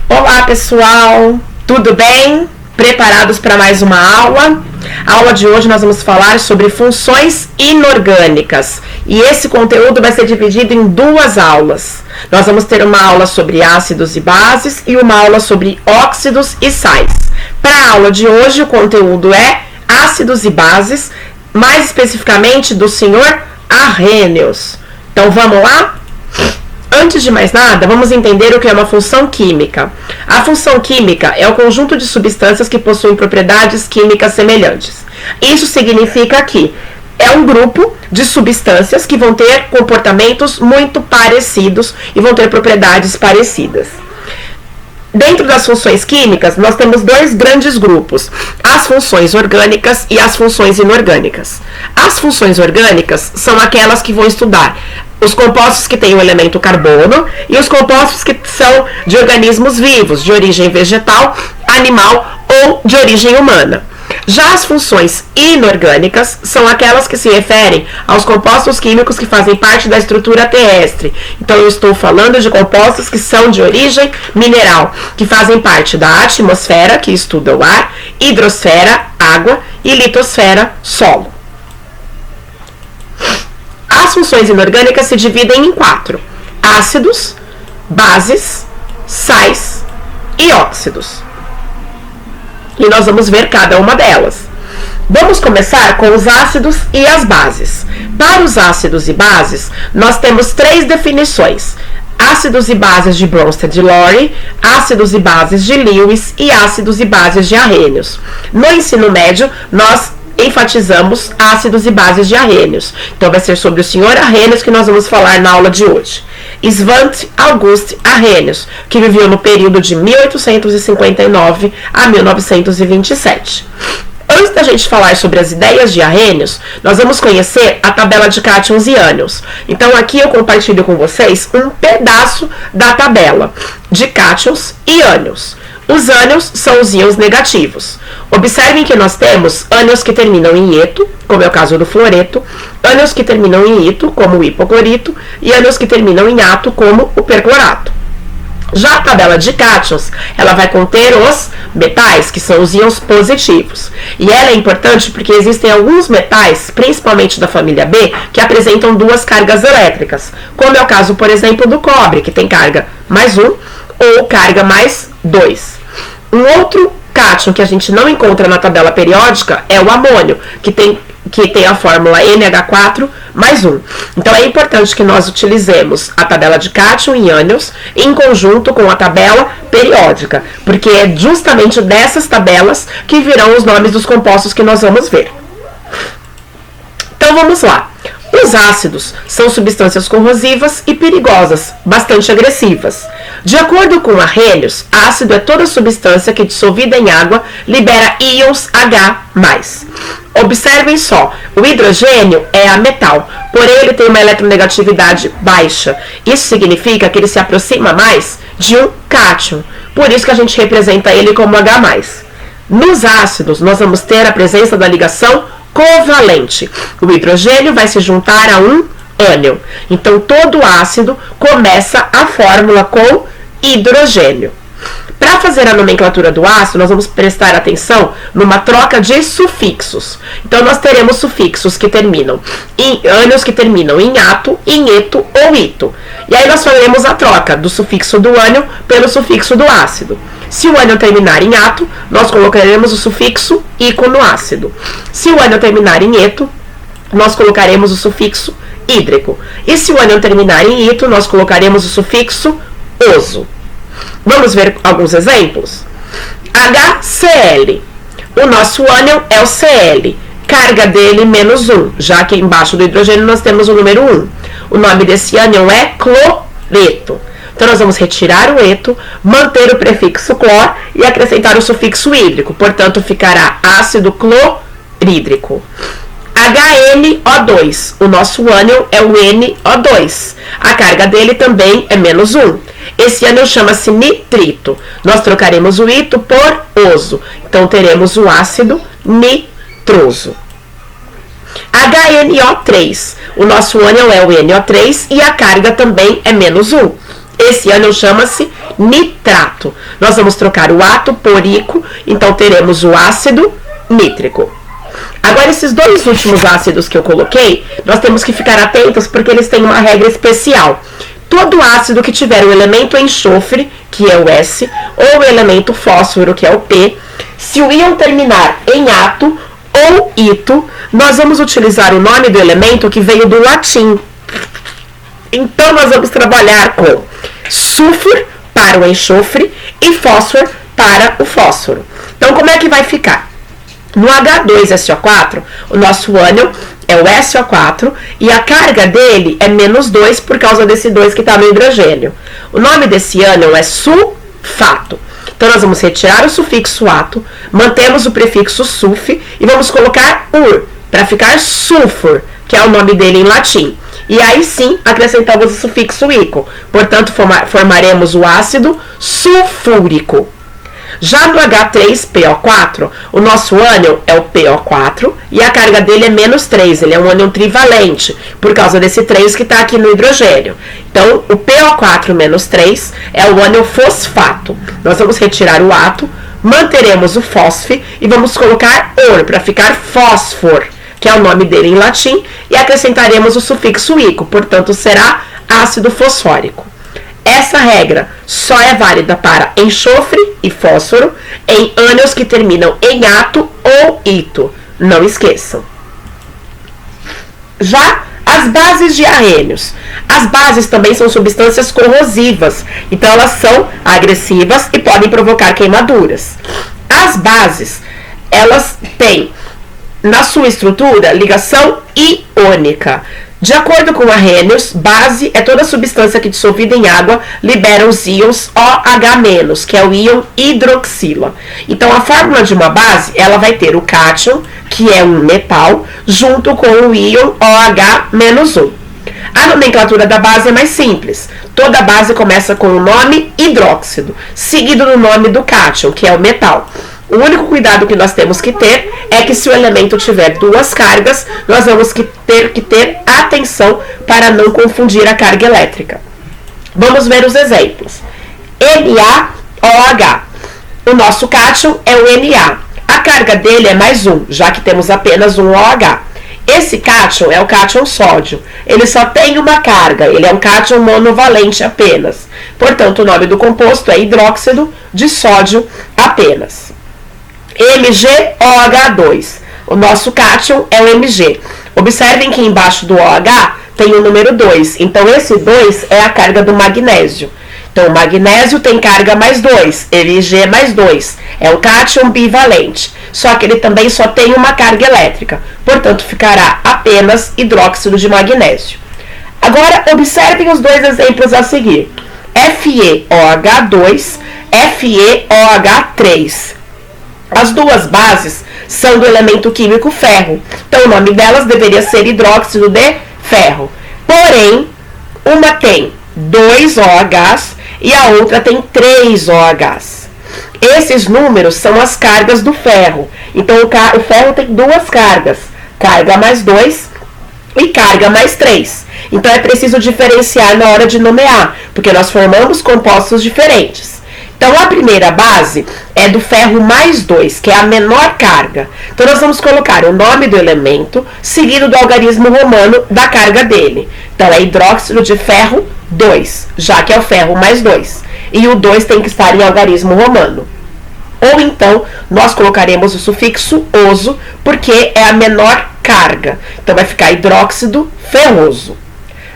Olá pessoal, tudo bem? Preparados para mais uma aula? A aula de hoje nós vamos falar sobre funções inorgânicas e esse conteúdo vai ser dividido em duas aulas. Nós vamos ter uma aula sobre ácidos e bases e uma aula sobre óxidos e sais. Para a aula de hoje o conteúdo é ácidos e bases, mais especificamente do Sr. Arrhenius. Então vamos lá? Antes de mais nada, vamos entender o que é uma função química. A função química é o conjunto de substâncias que possuem propriedades químicas semelhantes. Isso significa que é um grupo de substâncias que vão ter comportamentos muito parecidos e vão ter propriedades parecidas. Dentro das funções químicas, nós temos dois grandes grupos, as funções orgânicas e as funções inorgânicas. As funções orgânicas são aquelas que vão estudar os compostos que têm o elemento carbono e os compostos que são de organismos vivos, de origem vegetal, animal ou de origem humana. Já as funções inorgânicas são aquelas que se referem aos compostos químicos que fazem parte da estrutura terrestre. Então eu estou falando de compostos que são de origem mineral, que fazem parte da atmosfera, que estuda o ar, hidrosfera, água e litosfera, solo. As funções inorgânicas se dividem em quatro: ácidos, bases, sais e óxidos. E nós vamos ver cada uma delas. Vamos começar com os ácidos e as bases. Para os ácidos e bases, nós temos três definições: ácidos e bases de Bronsted e Lowry, ácidos e bases de Lewis e ácidos e bases de Arrhenius. No ensino médio, nós enfatizamos ácidos e bases de Arrhenius. Então vai ser sobre o Sr. Arrhenius que nós vamos falar na aula de hoje. Svante August Arrhenius, que viveu no período de 1859 a 1927. Antes da gente falar sobre as ideias de Arrhenius, nós vamos conhecer a tabela de cátions e ânions. Então aqui eu compartilho com vocês um pedaço da tabela de cátions e ânions. Os ânions são os íons negativos. Observem que nós temos ânions que terminam em eto, como é o caso do fluoreto, ânions que terminam em ito, como o hipoclorito, e ânions que terminam em ato, como o perclorato. Já a tabela de cátions, ela vai conter os metais, que são os íons positivos. E ela é importante porque existem alguns metais, principalmente da família B, que apresentam duas cargas elétricas, como é o caso, por exemplo, do cobre, que tem carga mais 1 ou carga mais 2. Um outro cátion que a gente não encontra na tabela periódica é o amônio, que tem a fórmula NH4 mais 1. Então é importante que nós utilizemos a tabela de cátion e ânions em conjunto com a tabela periódica, porque é justamente dessas tabelas que virão os nomes dos compostos que nós vamos ver. Então vamos lá. Os ácidos são substâncias corrosivas e perigosas, bastante agressivas. De acordo com Arrhenius, ácido é toda substância que, dissolvida em água, libera íons H+. Observem só, o hidrogênio é ametal, porém ele tem uma eletronegatividade baixa. Isso significa que ele se aproxima mais de um cátion, por isso que a gente representa ele como H+. Nos ácidos, nós vamos ter a presença da ligação covalente. O hidrogênio vai se juntar a um ânion. Então, todo ácido começa a fórmula com hidrogênio. Para fazer a nomenclatura do ácido, nós vamos prestar atenção numa troca de sufixos. Então, nós teremos sufixos que terminam em ânions que terminam em ato, em eto ou ito. E aí nós faremos a troca do sufixo do ânion pelo sufixo do ácido. Se o ânion terminar em ato, nós colocaremos o sufixo ico no ácido. Se o ânion terminar em eto, nós colocaremos o sufixo hídrico. E se o ânion terminar em ito, nós colocaremos o sufixo oso. Vamos ver alguns exemplos? HCl. O nosso ânion é o Cl. Carga dele menos 1, já que embaixo do hidrogênio nós temos o número 1. O nome desse ânion é cloreto. Então, nós vamos retirar o eto, manter o prefixo clor e acrescentar o sufixo hídrico. Portanto, ficará ácido clorídrico. HNO2. O nosso ânion é o NO2. A carga dele também é menos 1. Esse ânion chama-se nitrito. Nós trocaremos o ito por oso. Então, teremos o ácido nitroso. HNO3. O nosso ânion é o NO3 e a carga também é menos 1. Esse ânion chama-se nitrato. Nós vamos trocar o ato por ico, então teremos o ácido nítrico. Agora, esses dois últimos ácidos que eu coloquei, nós temos que ficar atentos porque eles têm uma regra especial. Todo ácido que tiver o elemento enxofre, que é o S, ou o elemento fósforo, que é o P, se o íon terminar em ato ou ito, nós vamos utilizar o nome do elemento que veio do latim. Então, nós vamos trabalhar com sulfur para o enxofre e fósforo para o fósforo. Então, como é que vai ficar? No H2SO4, o nosso ânion é o SO4 e a carga dele é -2 por causa desse 2 que está no hidrogênio. O nome desse ânion é sulfato. Então, nós vamos retirar o sufixo ato, mantemos o prefixo sulf e vamos colocar ur, para ficar sulfur, que é o nome dele em latim. E aí sim, acrescentamos o sufixo ico. Portanto, formaremos o ácido sulfúrico. Já no H3PO4, o nosso ânion é o PO4 e a carga dele é -3, ele é um ânion trivalente, por causa desse 3 que está aqui no hidrogênio. Então, o PO4 menos 3 é o ânion fosfato. Nós vamos retirar o ato, manteremos o fósforo e vamos colocar or, para ficar fósfor, que é o nome dele em latim, e acrescentaremos o sufixo ico, portanto, será ácido fosfórico. Essa regra só é válida para enxofre e fósforo em ânions que terminam em ato ou ito. Não esqueçam. Já as bases de arrênios. As bases também são substâncias corrosivas, então elas são agressivas e podem provocar queimaduras. As bases, elas têm na sua estrutura ligação iônica. De acordo com arrênios, base é toda substância que dissolvida em água libera os íons OH-, que é o íon hidroxila. Então, a fórmula de uma base, ela vai ter o cátion, que é um metal, junto com o íon OH-1. A nomenclatura da base é mais simples. Toda base começa com o nome hidróxido, seguido do nome do cátion, que é o metal. O único cuidado que nós temos que ter é que se o elemento tiver duas cargas, nós vamos ter que ter atenção para não confundir a carga elétrica. Vamos ver os exemplos. NaOH. O nosso cátion é o Na. A carga dele é +1, já que temos apenas um OH. Esse cátion é o cátion sódio. Ele só tem uma carga, ele é um cátion monovalente apenas. Portanto, o nome do composto é hidróxido de sódio apenas. MgOH2. O nosso cátion é o Mg. Observem que embaixo do OH tem o número 2. Então, esse 2 é a carga do magnésio. Então, o magnésio tem carga +2. Mg é +2. É um cátion bivalente. Só que ele também só tem uma carga elétrica. Portanto, ficará apenas hidróxido de magnésio. Agora, observem os dois exemplos a seguir. FeOH2, FeOH3. As duas bases são do elemento químico ferro. Então, o nome delas deveria ser hidróxido de ferro. Porém, uma tem 2 OHs e a outra tem 3 OHs. Esses números são as cargas do ferro. Então, o ferro tem duas cargas. Carga +2 e carga +3. Então, é preciso diferenciar na hora de nomear, porque nós formamos compostos diferentes. Então, a primeira base é do ferro +2, que é a menor carga. Então, nós vamos colocar o nome do elemento, seguido do algarismo romano da carga dele. Então, é hidróxido de ferro 2, já que é o ferro +2. E o 2 tem que estar em algarismo romano. Ou então, nós colocaremos o sufixo oso, porque é a menor carga. Então, vai ficar hidróxido ferroso.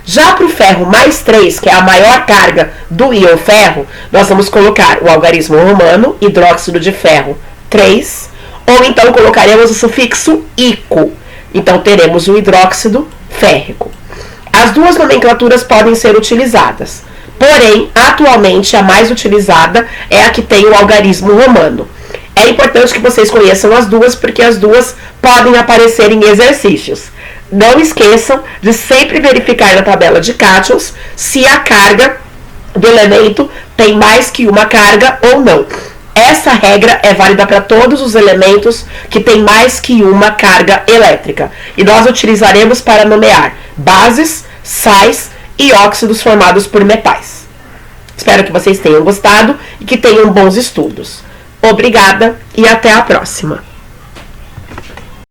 Já para o ferro +3, que é a maior carga do íon ferro, nós vamos colocar o algarismo romano, hidróxido de ferro 3, ou então colocaremos o sufixo ico. Então, teremos o hidróxido férrico. As duas nomenclaturas podem ser utilizadas. Porém, atualmente, a mais utilizada é a que tem o algarismo romano. É importante que vocês conheçam as duas, porque as duas podem aparecer em exercícios. Não esqueçam de sempre verificar na tabela de cátions se a carga do elemento tem mais que uma carga ou não. Essa regra é válida para todos os elementos que têm mais que uma carga elétrica. E nós utilizaremos para nomear bases, sais e óxidos formados por metais. Espero que vocês tenham gostado e que tenham bons estudos. Obrigada e até a próxima!